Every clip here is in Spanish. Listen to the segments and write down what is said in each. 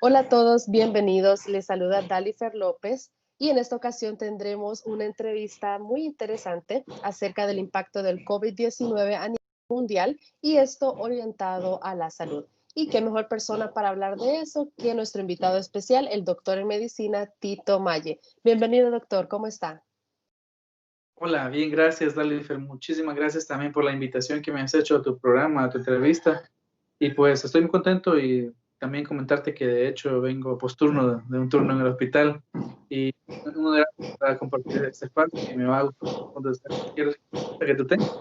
Hola a todos, bienvenidos. Les saluda Dalifer López y en esta ocasión tendremos una entrevista muy interesante acerca del impacto del COVID-19 a nivel mundial y esto orientado a la salud. Y qué mejor persona para hablar de eso que nuestro invitado especial, el doctor en medicina Tito Maye. Bienvenido, doctor, ¿cómo está? Hola, bien, gracias, Dalifer. Muchísimas gracias también por la invitación que me has hecho a tu programa, a tu entrevista. Y pues estoy muy contento y también comentarte que de hecho vengo posturno de un turno en el hospital y uno de para compartir este espacio y me va a gustar contestar cualquier pregunta que tú tengas.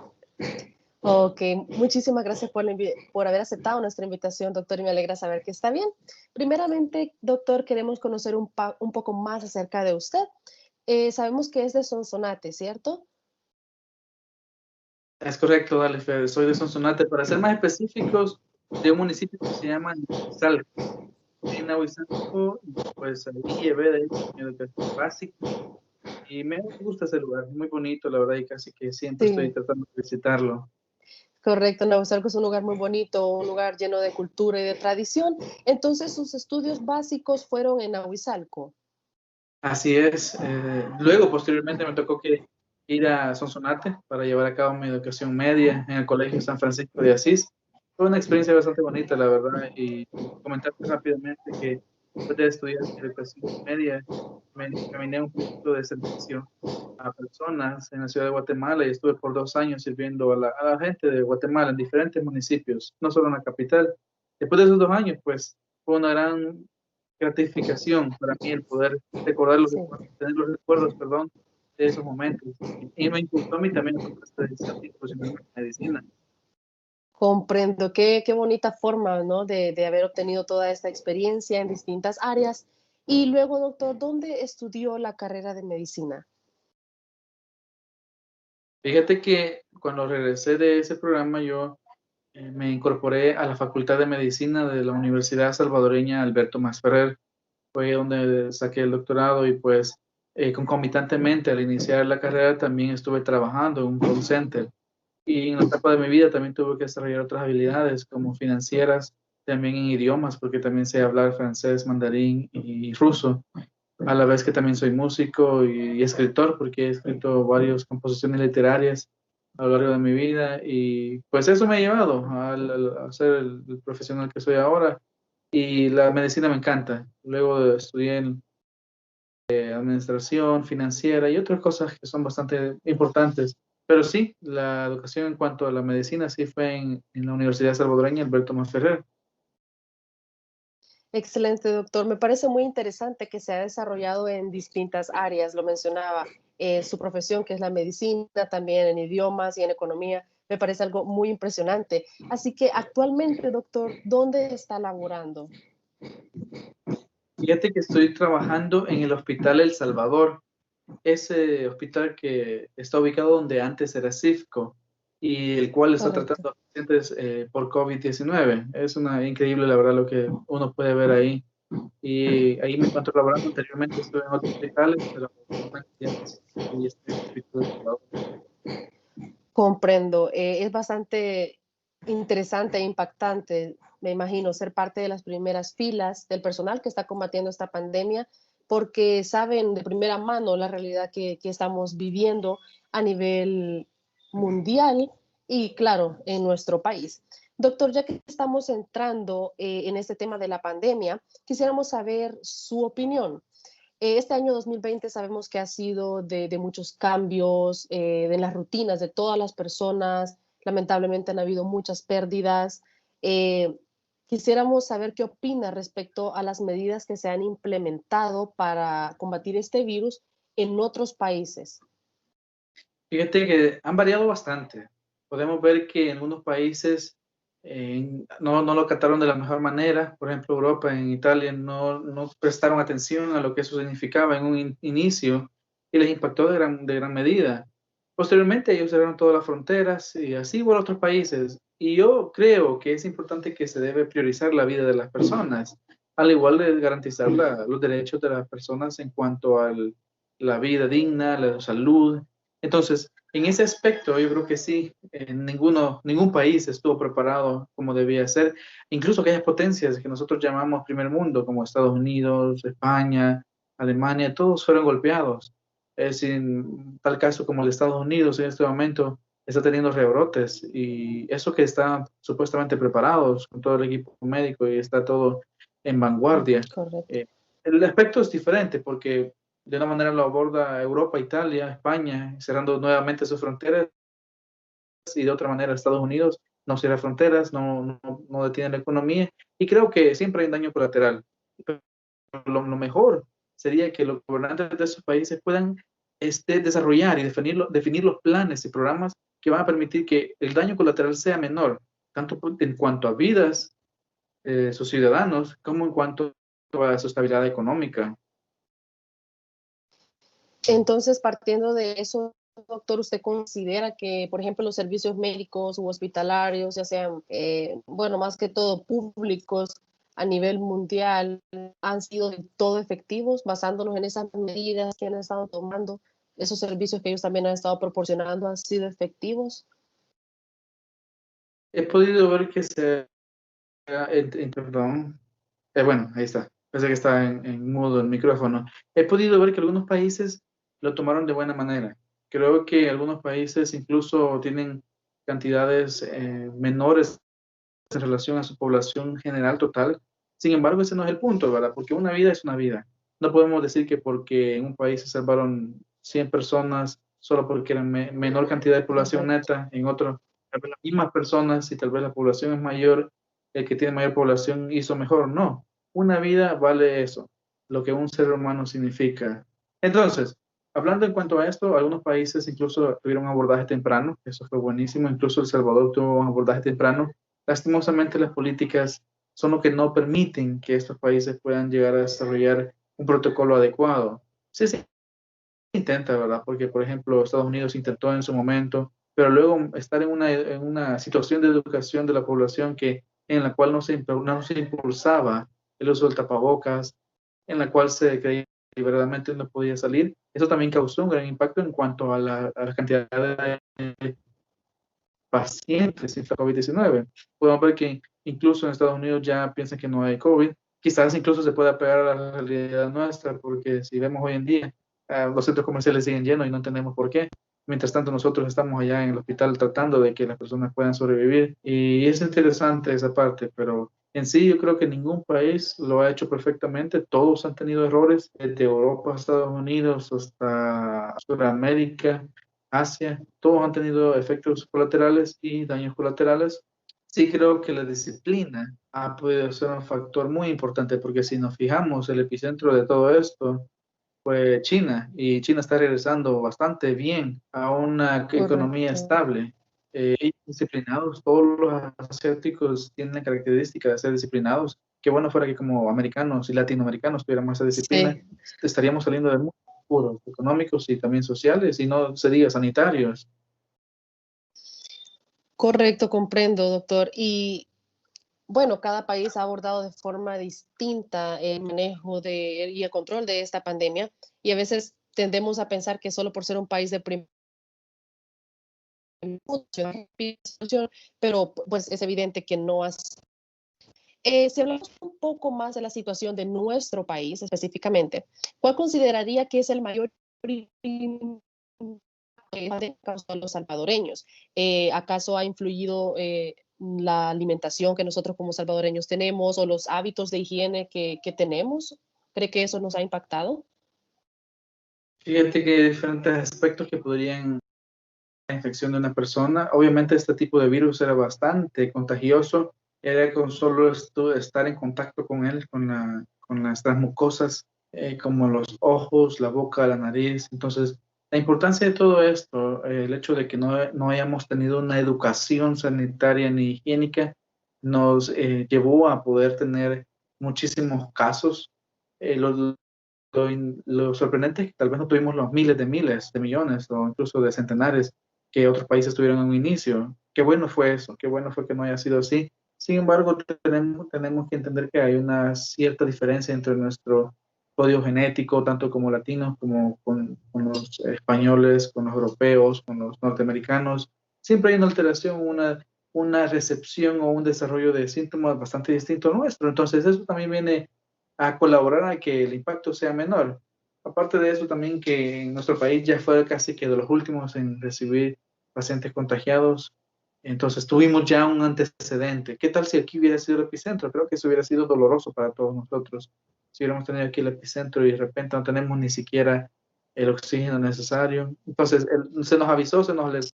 Ok, muchísimas gracias por haber aceptado nuestra invitación, doctor, y me alegra saber que está bien. Primeramente, doctor, queremos conocer un poco más acerca de usted. Sabemos que es de Sonsonate, ¿cierto? Es correcto, Dalifer. Soy de Sonsonate. Para ser más específicos, de un municipio que se llama Nahuizalco. En Nahuizalco, pues ahí llevé de hecho mi educación básica. Y me gusta ese lugar, muy bonito, la verdad, y casi que siempre estoy Sí, tratando de visitarlo. correcto. Nahuatl es un lugar muy bonito, un lugar lleno de cultura y de tradición. Entonces, sus estudios básicos fueron en Nahuizalco. Así es. Luego, posteriormente, me tocó que ir a Sonsonate para llevar a cabo mi educación media en el Colegio San Francisco de Asís. Fue una experiencia bastante bonita, la verdad, y comentarte rápidamente que después de estudiar mi educación media, me encaminé a un proyecto de servicio a personas en la ciudad de Guatemala y estuve por 2 años sirviendo a la gente de Guatemala en diferentes municipios, no solo en la capital. Después de esos 2 años, pues fue una gran gratificación para mí el poder recordar los Sí. recuerdos, tener los recuerdos, perdón, de esos momentos. Y me impulsó a mí también a tomar esta decisión de incursionarme en medicina. Comprendo, qué bonita forma, ¿no? De haber obtenido toda esta experiencia en distintas áreas. Y luego, doctor, ¿dónde estudió la carrera de medicina? Fíjate que cuando regresé de ese programa, yo me incorporé a la Facultad de Medicina de la Universidad Salvadoreña Alberto Masferrer. Fue donde saqué el doctorado y pues concomitantemente al iniciar la carrera también estuve trabajando en un call center. Y en la etapa de mi vida también tuve que desarrollar otras habilidades como financieras, también en idiomas, porque también sé hablar francés, mandarín y ruso, a la vez que también soy músico y escritor, porque he escrito varias composiciones literarias a lo largo de mi vida y pues eso me ha llevado a ser el profesional que soy ahora y la medicina me encanta. Luego estudié en administración financiera y otras cosas que son bastante importantes. Pero sí, la educación en cuanto a la medicina sí fue en la Universidad Salvadoreña Alberto Masferrer. Excelente, doctor. Me parece muy interesante que se ha desarrollado en distintas áreas. Lo mencionaba, su profesión, que es la medicina, también en idiomas y en economía. Me parece algo muy impresionante. Así que actualmente, doctor, ¿dónde está laborando? Fíjate que estoy trabajando en el Hospital El Salvador, ese hospital que está ubicado donde antes era CIFCO y el cual está Correcto. tratando a pacientes por COVID-19. Es una increíble, la verdad, lo que uno puede ver ahí. Y ahí me encuentro laborando. Anteriormente estuve en otros hospitales, pero ya y estoy en el Hospital El Salvador. Comprendo. Es bastante interesante e impactante, me imagino, ser parte de las primeras filas del personal que está combatiendo esta pandemia, porque saben de primera mano la realidad que estamos viviendo a nivel mundial y, claro, en nuestro país. Doctor, ya que estamos entrando en este tema de la pandemia, quisiéramos saber su opinión. Este año 2020 sabemos que ha sido de muchos cambios en las rutinas de todas las personas. Lamentablemente han habido muchas pérdidas. Eh, Quisiéramos saber qué opina respecto a las medidas que se han implementado para combatir este virus en otros países. Fíjate que han variado bastante. Podemos ver que en algunos países no lo acataron de la mejor manera. Por ejemplo, Europa, en Italia, no prestaron atención a lo que eso significaba en un inicio y les impactó de gran medida. Posteriormente, ellos cerraron todas las fronteras y así igual otros países. Y yo creo que es importante que se debe priorizar la vida de las personas, al igual de garantizar los derechos de las personas en cuanto a la vida digna, la salud. Entonces, En ese aspecto, yo creo que sí, ningún país estuvo preparado como debía ser. Incluso aquellas potencias que nosotros llamamos primer mundo, como Estados Unidos, España, Alemania, todos fueron golpeados. Es en tal caso como el Estados Unidos en este momento está teniendo rebrotes y eso que están supuestamente preparados con todo el equipo médico y está todo en vanguardia. Correcto. eh, el aspecto es diferente porque de una manera lo aborda Europa, Italia, España, cerrando nuevamente sus fronteras, y de otra manera Estados Unidos no cierra fronteras, no detiene la economía, y creo que siempre hay un daño colateral. Pero lo mejor sería que los gobernantes de esos países puedan desarrollar y definir los planes y programas que van a permitir que el daño colateral sea menor, tanto en cuanto a vidas de sus ciudadanos como en cuanto a su estabilidad económica. Entonces, partiendo de eso, doctor, ¿usted considera que, por ejemplo, los servicios médicos u hospitalarios, ya sean, bueno, más que todo públicos a nivel mundial, han sido del todo efectivos, basándonos en esas medidas que han estado tomando, esos servicios que ellos también han estado proporcionando, han sido efectivos? He podido ver que perdón. Bueno, ahí está. Pensé que estaba en mudo el micrófono. He podido ver que algunos países lo tomaron de buena manera. Creo que algunos países incluso tienen cantidades menores en relación a su población general total. Sin embargo, ese no es el punto, ¿verdad? Porque una vida es una vida. No podemos decir que porque en un país se salvaron 100 personas solo porque eran menor cantidad de población Correcto. neta, en otro, tal vez las mismas personas, y tal vez la población es mayor, el que tiene mayor población hizo mejor. No, una vida vale eso, lo que un ser humano significa. Entonces, hablando en cuanto a esto, algunos países incluso tuvieron un abordaje temprano, eso fue buenísimo, incluso El Salvador tuvo un abordaje temprano. Lastimosamente, las políticas son lo que no permiten que estos países puedan llegar a desarrollar un protocolo adecuado. Sí se intenta, ¿verdad? Porque, por ejemplo, Estados Unidos intentó en su momento, pero luego estar en una situación de educación de la población en la cual no se impulsaba el uso del tapabocas, en la cual se creía que verdaderamente no podía salir, eso también causó un gran impacto en cuanto a la cantidad de pacientes sin COVID-19. Podemos ver que incluso en Estados Unidos ya piensan que no hay COVID. Quizás incluso se pueda pegar a la realidad nuestra, porque si vemos hoy en día, los centros comerciales siguen llenos y no entendemos por qué. Mientras tanto, nosotros estamos allá en el hospital tratando de que las personas puedan sobrevivir. Y es interesante esa parte, pero en sí yo creo que ningún país lo ha hecho perfectamente. Todos han tenido errores, desde Europa, Estados Unidos, hasta Sudamérica, Asia, todos han tenido efectos colaterales y daños colaterales. Sí creo que la disciplina ha podido ser un factor muy importante, porque si nos fijamos, el epicentro de todo esto fue China, y China está regresando bastante bien a una economía Correcto. estable. Y disciplinados, todos los asiáticos tienen la característica de ser disciplinados. Qué bueno fuera que como americanos y latinoamericanos tuviéramos esa disciplina, Sí, estaríamos saliendo de muchos apuros económicos y también sociales, y no se diga sanitarios. correcto, comprendo, doctor. Y bueno, cada país ha abordado de forma distinta el manejo y el control de esta pandemia, y a veces tendemos a pensar que solo por ser un país de primer mundo, pero pues es evidente que no es. Si hablamos un poco más de la situación de nuestro país específicamente, ¿cuál consideraría que es el mayor impacto que causado los salvadoreños? ¿Acaso ha influido la alimentación que nosotros como salvadoreños tenemos o los hábitos de higiene que tenemos? ¿Cree que eso nos ha impactado? Fíjate que hay diferentes aspectos que podrían la infección de una persona. Obviamente este tipo de virus era bastante contagioso, era con solo estar en contacto con él, con nuestras mucosas, como los ojos, la boca, la nariz. Entonces, la importancia de todo esto, el hecho de que no hayamos tenido una educación sanitaria ni higiénica, nos llevó a poder tener muchísimos casos. Lo sorprendente es que tal vez no tuvimos los miles de millones o incluso de centenares que otros países tuvieron en un inicio. Qué bueno fue eso, qué bueno fue que no haya sido así. Sin embargo, tenemos que entender que hay una cierta diferencia entre nuestro código genético, tanto como latinos, como con los españoles, con los europeos, con los norteamericanos. Siempre hay una alteración, una recepción o un desarrollo de síntomas bastante distinto al nuestro. Entonces, eso también viene a colaborar a que el impacto sea menor. Aparte de eso, también que en nuestro país ya fue casi que de los últimos en recibir pacientes contagiados. Entonces, tuvimos ya un antecedente. ¿Qué tal si aquí hubiera sido el epicentro? Creo que eso hubiera sido doloroso para todos nosotros. Si hubiéramos tenido aquí el epicentro y de repente no tenemos ni siquiera el oxígeno necesario. Entonces, se nos avisó, se nos les...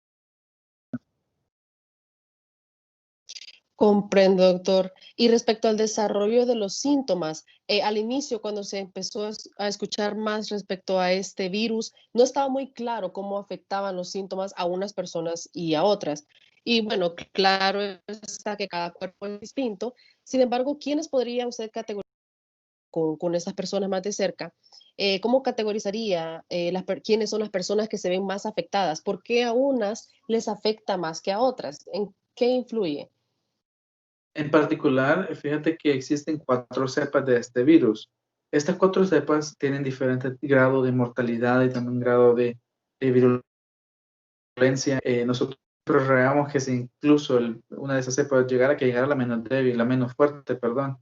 Comprendo, doctor. Y respecto al desarrollo de los síntomas, al inicio, cuando se empezó a escuchar más respecto a este virus, no estaba muy claro cómo afectaban los síntomas a unas personas y a otras. Y bueno, claro está que cada cuerpo es distinto. Sin embargo, ¿quiénes podría usted categorizar con esas personas más de cerca? ¿Cómo categorizaría quiénes son las personas que se ven más afectadas? ¿Por qué a unas les afecta más que a otras? ¿En qué influye? En particular, fíjate que existen 4 cepas de este virus. Estas 4 cepas tienen diferente grado de mortalidad y también grado de virulencia. Nosotros rogamos que si incluso una de esas cepas llegara, que llegara la menos débil, la menos fuerte, perdón,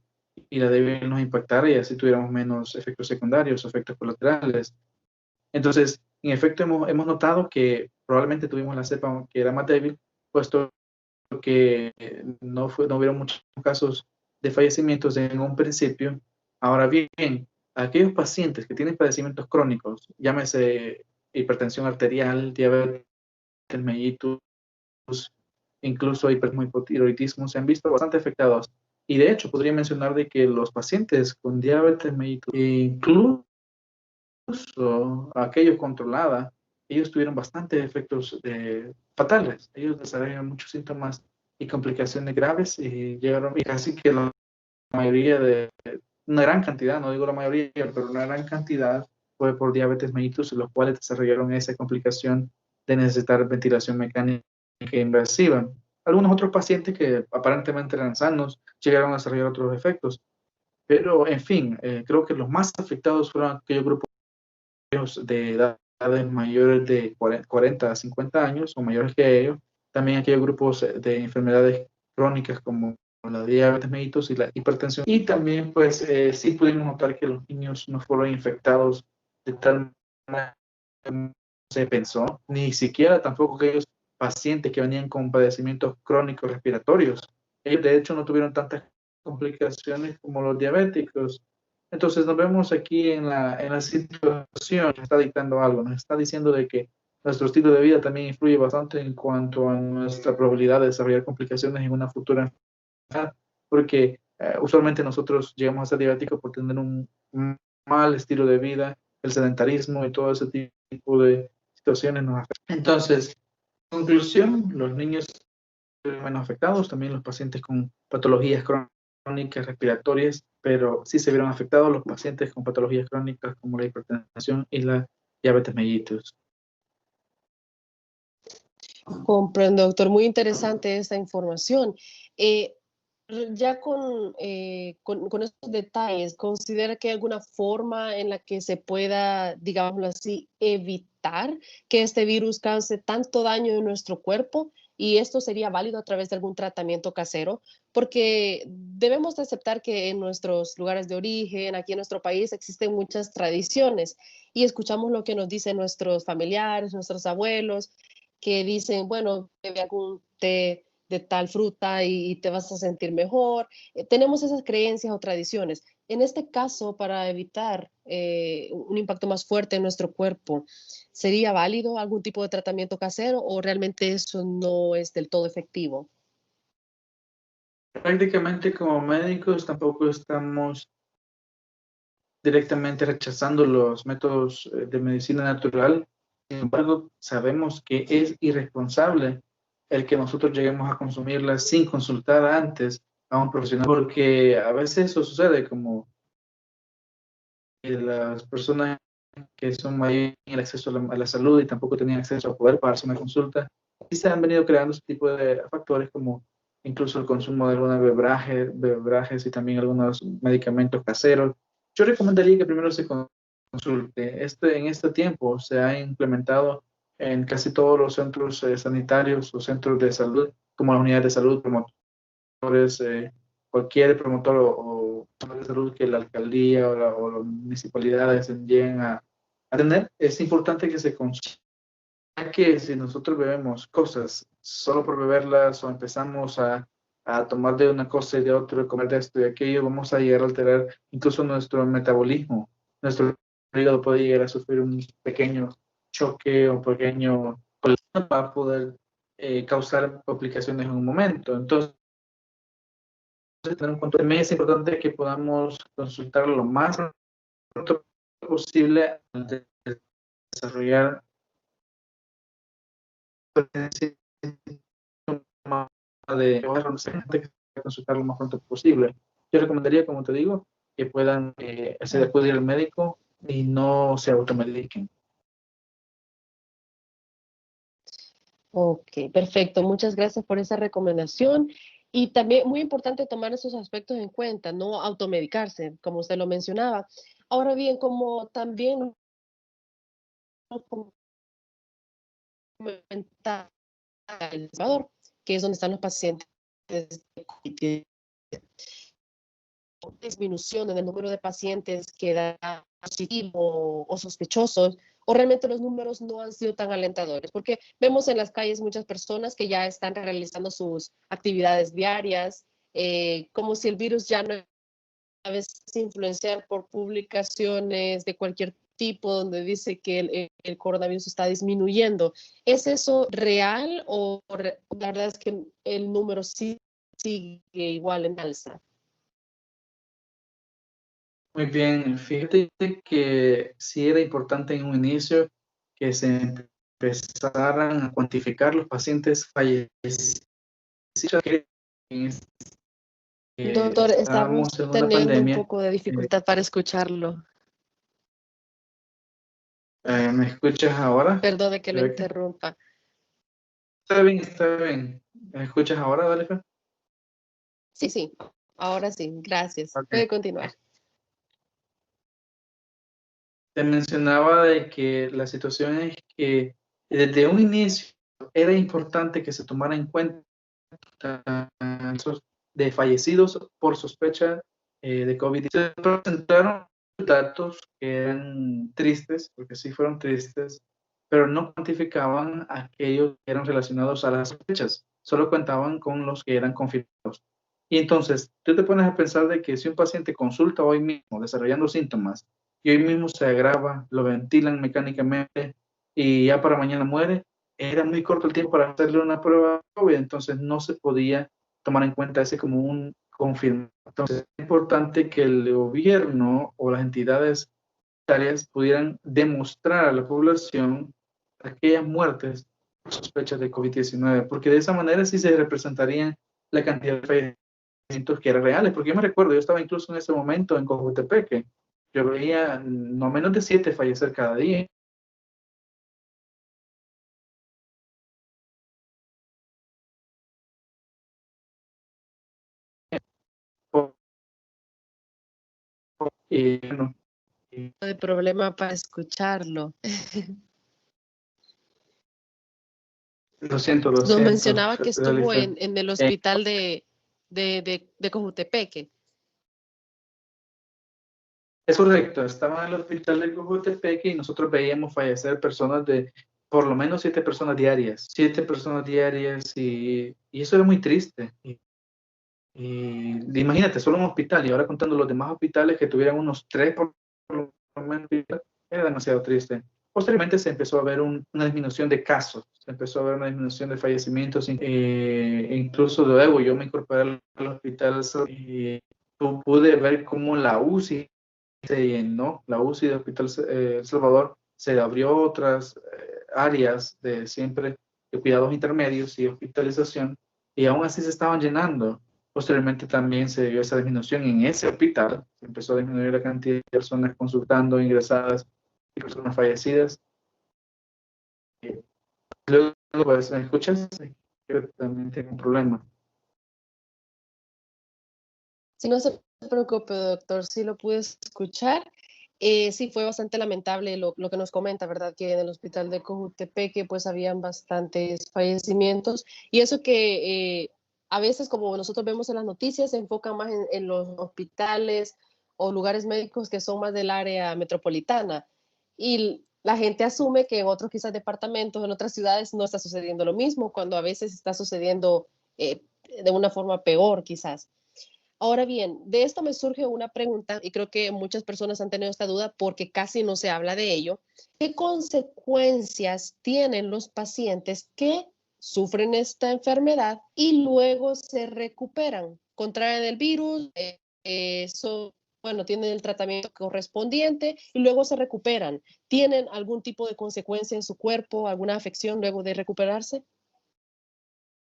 y la débil nos impactara y así tuviéramos menos efectos secundarios, efectos colaterales. Entonces, en efecto, hemos notado que probablemente tuvimos la cepa que era más débil, puesto que no hubieron muchos casos de fallecimientos en un principio. Ahora bien, aquellos pacientes que tienen padecimientos crónicos, llámese hipertensión arterial, diabetes mellitus, incluso hipotiroidismo, se han visto bastante afectados. Y de hecho, podría mencionar de que los pacientes con diabetes mellitus, incluso aquellos controlada, ellos tuvieron bastantes efectos fatales. Ellos desarrollaron muchos síntomas y complicaciones graves y llegaron, y casi que la mayoría de, una gran cantidad, no digo la mayoría, pero una gran cantidad fue por diabetes mellitus, los cuales desarrollaron esa complicación de necesitar ventilación mecánica invasiva. Algunos otros pacientes que aparentemente eran sanos llegaron a desarrollar otros efectos. Pero, en fin, creo que los más afectados fueron aquellos grupos de edades mayores de 40 a 50 años o mayores que ellos, también aquellos grupos de enfermedades crónicas como la diabetes mellitus y la hipertensión. Y también, pues, sí pudimos notar que los niños no fueron infectados de tal manera que se pensó, ni siquiera tampoco aquellos pacientes que venían con padecimientos crónicos respiratorios. Ellos, de hecho, no tuvieron tantas complicaciones como los diabéticos. Entonces nos vemos aquí en la situación, nos está dictando algo, nos está diciendo de que nuestro estilo de vida también influye bastante en cuanto a nuestra probabilidad de desarrollar complicaciones en una futura enfermedad, porque usualmente nosotros llegamos a ser diabéticos por tener un mal estilo de vida, el sedentarismo y todo ese tipo de situaciones nos afectan. Entonces, en conclusión, los niños menos afectados, también los pacientes con patologías crónicas respiratorias, pero sí se vieron afectados los pacientes con patologías crónicas como la hipertensión y la diabetes mellitus. Comprendo, doctor. Muy interesante esta información. Eh, ya con estos detalles, ¿considera que hay alguna forma en la que se pueda, digámoslo así, evitar que este virus cause tanto daño en nuestro cuerpo? Y esto sería válido a través de algún tratamiento casero, porque debemos de aceptar que en nuestros lugares de origen, aquí en nuestro país, existen muchas tradiciones y escuchamos lo que nos dicen nuestros familiares, nuestros abuelos, que dicen, bueno, bebe algún té de tal fruta y te vas a sentir mejor. Tenemos esas creencias o tradiciones. En este caso, para evitar un impacto más fuerte en nuestro cuerpo, ¿sería válido algún tipo de tratamiento casero o realmente eso no es del todo efectivo? Prácticamente como médicos tampoco estamos directamente rechazando los métodos de medicina natural. Sin embargo, sabemos que es irresponsable el que nosotros lleguemos a consumirlas sin consultar antes a un profesional, porque a veces eso sucede como las personas que son mayores en el acceso a la salud y tampoco tenían acceso a poder pagarse una consulta, y se han venido creando ese tipo de factores como incluso el consumo de algunos bebrajes y también algunos medicamentos caseros Yo recomendaría que primero se consulte. En este tiempo se ha implementado en casi todos los centros sanitarios o centros de salud, como la unidad de salud, promotores, cualquier promotor o de salud que la alcaldía o las municipalidades lleguen a tener. Es importante que se consulte, ya que si nosotros bebemos cosas solo por beberlas o empezamos a tomar de una cosa y de otra, comer de esto y aquello, vamos a llegar a alterar incluso nuestro metabolismo. Nuestro hígado puede llegar a sufrir un pequeño choque o pequeño colapso para poder causar complicaciones en un momento. Entonces, tener en cuenta, también es importante que podamos consultar lo más pronto posible antes de desarrollar de consultar lo más pronto posible. Yo recomendaría, como te digo, que puedan acudir al médico y no se automediquen. Ok, perfecto. Muchas gracias por esa recomendación. Y también muy importante tomar esos aspectos en cuenta, no automedicarse, como usted lo mencionaba. Ahora bien, como también nos comentaba El Salvador, que es donde están los pacientes de COVID, disminución en el número de pacientes que da positivo o sospechosos, o realmente los números no han sido tan alentadores, porque vemos en las calles muchas personas que ya están realizando sus actividades diarias, como si el virus ya no a veces influenciar por publicaciones de cualquier tipo donde dice que el coronavirus está disminuyendo. ¿Es eso real o la verdad es que el número sí sigue igual en alza? Muy bien, fíjate que sí era importante en un inicio que se empezaran a cuantificar los pacientes fallecidos, que Doctor, estamos estábamos en una teniendo un pandemia. poco de dificultad para escucharlo. ¿Me escuchas ahora? Perdone que lo Rebeca? interrumpa. Está bien, está bien. ¿Me escuchas ahora, Dalefa? Sí, sí, ahora sí, gracias. Ok. Puede continuar. Te mencionaba de que la situación es que desde un inicio era importante que se tomara en cuenta casos de fallecidos por sospecha de COVID. Se presentaron datos que eran tristes, porque sí fueron tristes, pero no cuantificaban aquellos que eran relacionados a las sospechas, solo contaban con los que eran confirmados. Y entonces, tú te pones a pensar de que si un paciente consulta hoy mismo desarrollando síntomas y hoy mismo se agrava, lo ventilan mecánicamente y ya para mañana muere, era muy corto el tiempo para hacerle una prueba de COVID, entonces no se podía tomar en cuenta ese como un confirmado. Entonces es importante que el gobierno o las entidades sanitarias pudieran demostrar a la población aquellas muertes por sospechas de COVID-19, porque de esa manera sí se representarían la cantidad de fallecimientos que eran reales, porque yo me recuerdo, yo estaba incluso en ese momento en Cojutepeque, yo veía no menos de 7 fallecer cada día. Y bueno, De problema para escucharlo. lo siento, lo Nos siento. mencionaba que estuvo Realiza. en el Eh, hospital de Cojutepeque. es correcto, estaba en el hospital de Cojutepeque y nosotros veíamos fallecer personas de por lo menos 7 personas diarias y eso era muy triste. Y imagínate, solo un hospital y ahora contando los demás hospitales que tuvieran unos 3 por lo menos, era demasiado triste. Posteriormente se empezó a ver una disminución de casos, se empezó a ver una disminución de fallecimientos, incluso luego yo me incorporé al hospital y pude ver cómo la UCI se llenó, la UCI del Hospital El Salvador se abrió otras áreas de siempre de cuidados intermedios y hospitalización y aún así se estaban llenando. Posteriormente también se dio esa disminución en ese hospital, se empezó a disminuir la cantidad de personas consultando, ingresadas y personas fallecidas. Luego, pues, ¿me escuchas? Yo también tengo un problema. Si no se se preocupe, doctor, sí lo pude escuchar. Sí, fue bastante lamentable lo que nos comenta, ¿verdad? Que en el hospital de Cojutepeque, pues, habían bastantes fallecimientos. Y eso que, a veces, como nosotros vemos en las noticias, se enfocan más en los hospitales o lugares médicos que son más del área metropolitana. Y la gente asume que en otros, quizás, departamentos, en otras ciudades, no está sucediendo lo mismo, cuando a veces está sucediendo, de una forma peor, quizás. Ahora bien, de esto me surge una pregunta y creo que muchas personas han tenido esta duda porque casi no se habla de ello. ¿Qué consecuencias tienen los pacientes que sufren esta enfermedad y luego se recuperan? Contraen el virus, bueno, tienen el tratamiento correspondiente y luego se recuperan. ¿Tienen algún tipo de consecuencia en su cuerpo, alguna afección luego de recuperarse?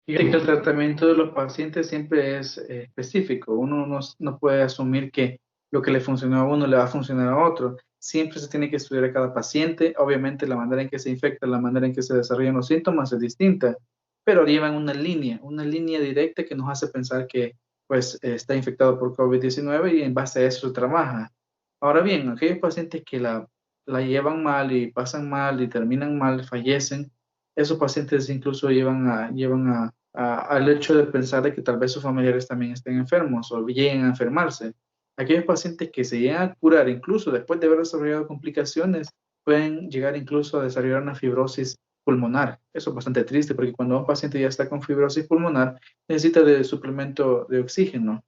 Fíjate que el tratamiento de los pacientes siempre es específico. Uno no puede asumir que lo que le funcionó a uno le va a funcionar a otro. Siempre se tiene que estudiar a cada paciente. Obviamente la manera en que se infecta, la manera en que se desarrollan los síntomas es distinta, pero llevan una línea directa que nos hace pensar que pues está infectado por COVID-19 y en base a eso se trabaja. Ahora bien, aquellos pacientes que la llevan mal y pasan mal y terminan mal, fallecen, esos pacientes incluso al hecho de pensar de que tal vez sus familiares también estén enfermos o lleguen a enfermarse. Aquellos pacientes que se llegan a curar, incluso después de haber desarrollado complicaciones, pueden llegar incluso a desarrollar una fibrosis pulmonar. Eso es bastante triste porque cuando un paciente ya está con fibrosis pulmonar, necesita de suplemento de oxígeno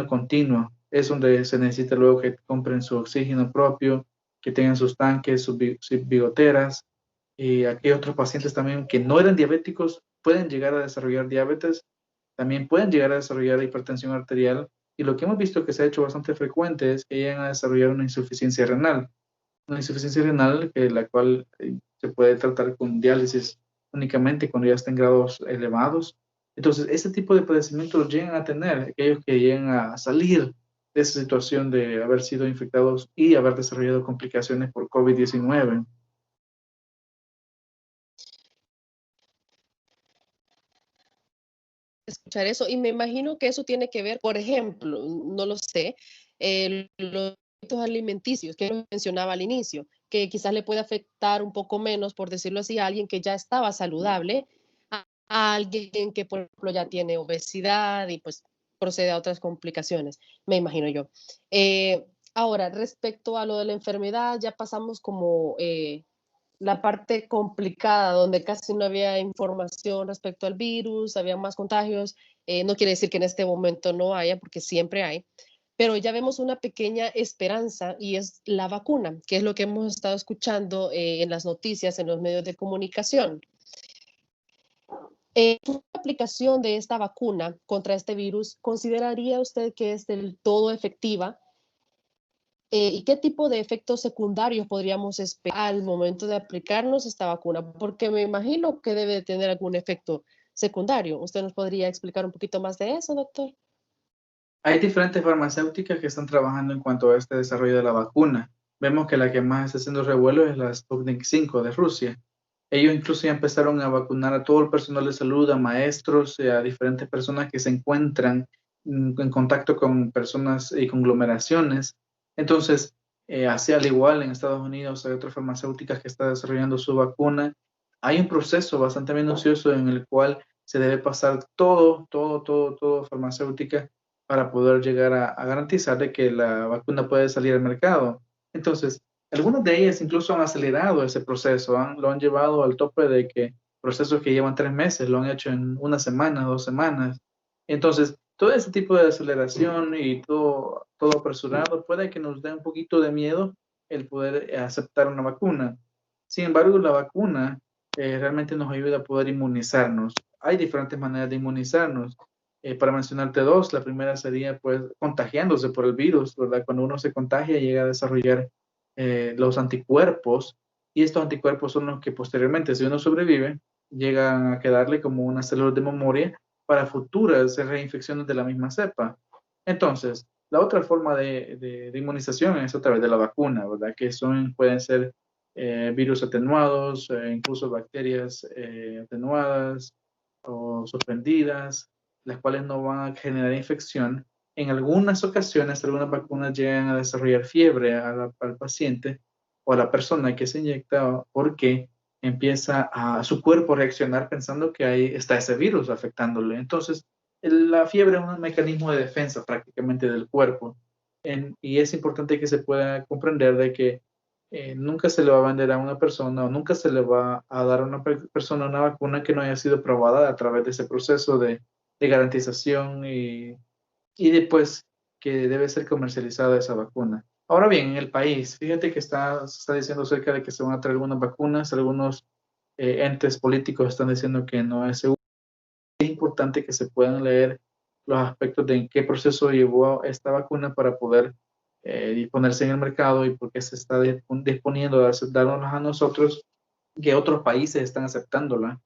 continuo. Es donde se necesita luego que compren su oxígeno propio, que tengan sus tanques, sus bigoteras, y aquí otros pacientes también que no eran diabéticos pueden llegar a desarrollar diabetes, también pueden llegar a desarrollar hipertensión arterial. Y lo que hemos visto que se ha hecho bastante frecuente es que llegan a desarrollar una insuficiencia renal que la cual se puede tratar con diálisis únicamente cuando ya está en grados elevados. Entonces, este tipo de padecimientos llegan a tener aquellos que llegan a salir de esa situación de haber sido infectados y haber desarrollado complicaciones por COVID-19. Escuchar eso y me imagino que eso tiene que ver, por ejemplo, no lo sé, los hábitos alimenticios que mencionaba al inicio, que quizás le puede afectar un poco menos, por decirlo así, a alguien que ya estaba saludable, a alguien que, por ejemplo, ya tiene obesidad y pues procede a otras complicaciones, me imagino yo. Ahora, respecto a lo de la enfermedad, ya pasamos como la parte complicada, donde casi no había información respecto al virus, había más contagios. No quiere decir que en este momento no haya, porque siempre hay, pero ya vemos una pequeña esperanza y es la vacuna, que es lo que hemos estado escuchando en las noticias, en los medios de comunicación. ¿La aplicación de esta vacuna contra este virus, consideraría usted que es del todo efectiva? ¿Y qué tipo de efectos secundarios podríamos esperar al momento de aplicarnos esta vacuna? Porque me imagino que debe de tener algún efecto secundario. ¿Usted nos podría explicar un poquito más de eso, doctor? Hay diferentes farmacéuticas que están trabajando en cuanto a este desarrollo de la vacuna. Vemos que la que más está haciendo revuelo es la Sputnik 5 de Rusia. Ellos incluso ya empezaron a vacunar a todo el personal de salud, a maestros, a diferentes personas que se encuentran en contacto con personas y conglomeraciones. Entonces, así al igual en Estados Unidos hay otras farmacéuticas que están desarrollando su vacuna. Hay un proceso bastante minucioso en el cual se debe pasar todo farmacéutica para poder llegar a garantizar de que la vacuna puede salir al mercado. Entonces, algunas de ellas incluso han acelerado ese proceso, lo han llevado al tope de que procesos que llevan 3 meses lo han hecho en una semana, 2 semanas. Entonces, todo ese tipo de aceleración y todo apresurado puede que nos dé un poquito de miedo el poder aceptar una vacuna. Sin embargo, la vacuna realmente nos ayuda a poder inmunizarnos. Hay diferentes maneras de inmunizarnos. Para mencionarte dos, la primera sería pues contagiándose por el virus, ¿verdad? Cuando uno se contagia llega a desarrollar los anticuerpos y estos anticuerpos son los que posteriormente, si uno sobrevive, llegan a quedarle como una célula de memoria para futuras reinfecciones de la misma cepa. Entonces, la otra forma de inmunización es a través de la vacuna, ¿verdad? Que pueden ser virus atenuados, incluso bacterias atenuadas o suspendidas, las cuales no van a generar infección en algunas ocasiones, algunas vacunas llegan a desarrollar fiebre al paciente o a la persona que se inyecta porque empieza a su cuerpo a reaccionar pensando que ahí está ese virus afectándole. Entonces, la fiebre es un mecanismo de defensa prácticamente del cuerpo. Y es importante que se pueda comprender de que nunca se le va a vender a una persona o nunca se le va a dar a una persona una vacuna que no haya sido probada a través de ese proceso de garantización y después que debe ser comercializada esa vacuna. Ahora bien, en el país, fíjate que se está diciendo acerca de que se van a traer algunas vacunas, algunos entes políticos están diciendo que no es seguro. Es importante que se puedan leer los aspectos de en qué proceso llevó esta vacuna para poder disponerse en el mercado y por qué se está disponiendo a darnos a nosotros, que otros países están aceptándola,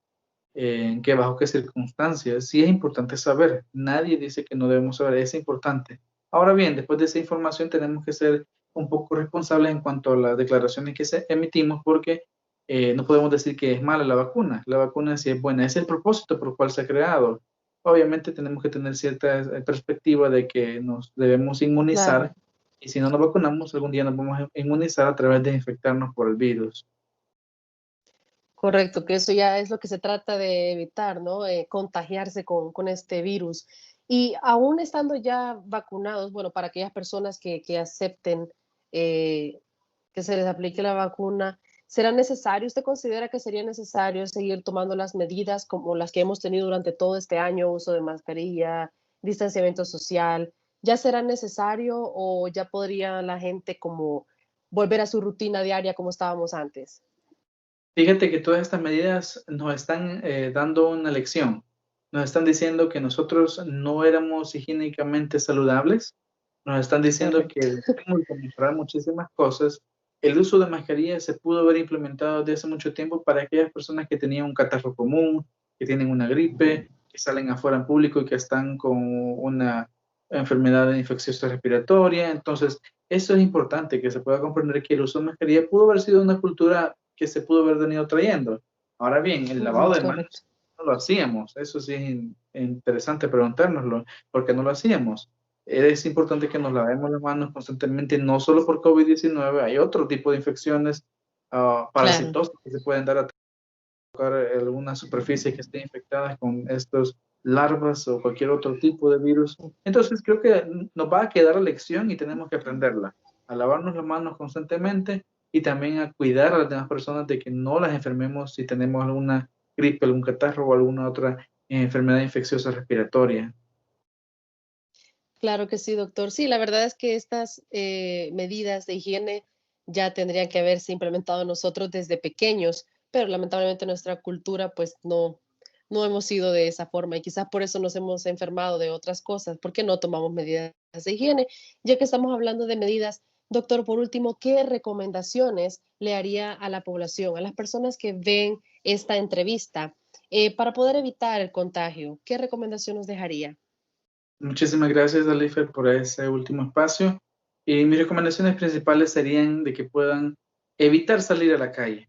en qué, bajo qué circunstancias. Sí es importante saber. Nadie dice que no debemos saber, es importante. Ahora bien, después de esa información tenemos que ser un poco responsables en cuanto a las declaraciones que emitimos porque no podemos decir que es mala la vacuna. La vacuna sí es buena. Es el propósito por el cual se ha creado. Obviamente tenemos que tener cierta perspectiva de que nos debemos inmunizar Claro. y si no nos vacunamos, algún día nos vamos a inmunizar a través de infectarnos por el virus. Correcto, que eso ya es lo que se trata de evitar, ¿no? Contagiarse con este virus. Y aún estando ya vacunados, bueno, para aquellas personas que acepten eh, que se les aplique la vacuna, ¿será necesario, usted considera que sería necesario seguir tomando las medidas como las que hemos tenido durante todo este año, uso de mascarilla, distanciamiento social? ¿Ya será necesario o ya podría la gente como volver a su rutina diaria como estábamos antes? Fíjate que todas estas medidas nos están dando una lección. Nos están diciendo que nosotros no éramos higiénicamente saludables. Nos están diciendo que Correcto. debemos de mejorar muchísimas cosas. El uso de mascarilla se pudo haber implementado desde hace mucho tiempo para aquellas personas que tenían un catarro común, que tienen una gripe, que salen afuera en público y que están con una enfermedad infecciosa respiratoria. Entonces, eso es importante, que se pueda comprender que el uso de mascarilla pudo haber sido una cultura que se pudo haber venido trayendo. Ahora bien, el lavado Ujú, de correcto. manos no lo hacíamos. Eso sí es interesante preguntárnoslo, porque no lo hacíamos. Es importante que nos lavemos las manos constantemente, no solo por COVID-19, hay otro tipo de infecciones Claro. parasitosas que se pueden dar a tocar alguna superficie que esté infectada con estos larvas o cualquier otro tipo de virus. Entonces creo que nos va a quedar la lección y tenemos que aprenderla, a lavarnos las manos constantemente y también a cuidar a las demás personas de que no las enfermemos si tenemos alguna gripe, algún catarro o alguna otra enfermedad infecciosa respiratoria. Claro que sí, doctor. Sí, la verdad es que estas medidas de higiene ya tendrían que haberse implementado nosotros desde pequeños, pero lamentablemente nuestra cultura pues no hemos sido de esa forma y quizás por eso nos hemos enfermado de otras cosas, porque no tomamos medidas de higiene. Ya que estamos hablando de medidas, doctor, por último, ¿qué recomendaciones le haría a la población, a las personas que ven esta entrevista, para poder evitar el contagio? ¿Qué recomendación nos dejaría? Muchísimas gracias, Alifer, por ese último espacio. Y mis recomendaciones principales serían de que puedan evitar salir a la calle.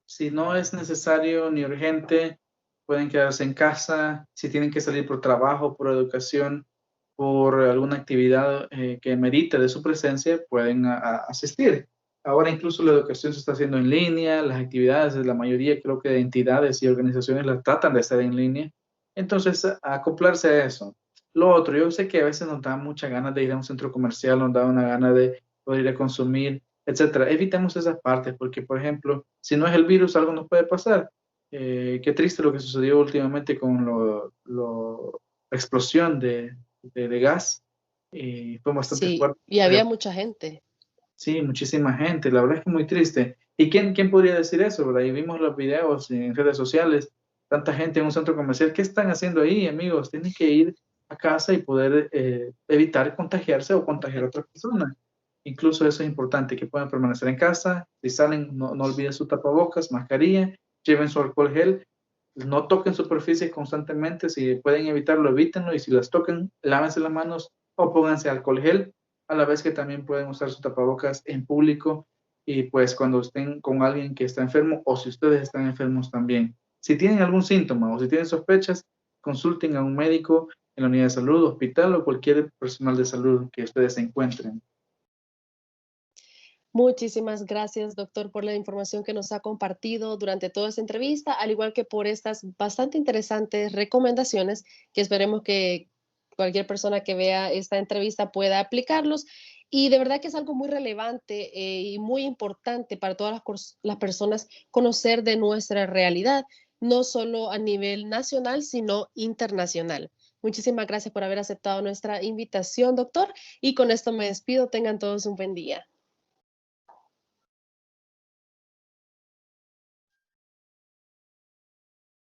Si no es necesario ni urgente, pueden quedarse en casa. Si tienen que salir por trabajo, por educación, por alguna actividad que merite de su presencia, pueden asistir. Ahora incluso la educación se está haciendo en línea, las actividades de la mayoría creo que de entidades y organizaciones las tratan de hacer en línea. Entonces, acoplarse a eso. Lo otro, yo sé que a veces nos da muchas ganas de ir a un centro comercial, nos da una gana de poder ir a consumir, etcétera. Evitemos esas partes porque, por ejemplo, si no es el virus, algo nos puede pasar. Qué triste lo que sucedió últimamente con la explosión de gas. Y fue bastante Sí, fuerte. y había mucha gente. Sí, muchísima gente. La verdad es que muy triste. ¿Y quién podría decir eso, verdad? Y vimos los videos en redes sociales, tanta gente en un centro comercial. ¿Qué están haciendo ahí, amigos? Tienen que ir a casa y poder evitar contagiarse o contagiar a otras personas. Incluso eso es importante, que puedan permanecer en casa. Si salen, no olviden su tapabocas, mascarilla, lleven su alcohol gel, no toquen superficies constantemente. Si pueden evitarlo, evítenlo. Y si las tocan, lávense las manos o pónganse alcohol gel, a la vez que también pueden usar su tapabocas en público y pues cuando estén con alguien que está enfermo o si ustedes están enfermos también. Si tienen algún síntoma o si tienen sospechas, consulten a un médico en la unidad de salud, hospital o cualquier personal de salud que ustedes se encuentren. Muchísimas gracias, doctor, por la información que nos ha compartido durante toda esta entrevista, al igual que por estas bastante interesantes recomendaciones que esperemos que cualquier persona que vea esta entrevista pueda aplicarlos. Y de verdad que es algo muy relevante y muy importante para todas las personas conocer de nuestra realidad, no solo a nivel nacional, sino internacional. Muchísimas gracias por haber aceptado nuestra invitación, doctor. Y con esto me despido. Tengan todos un buen día.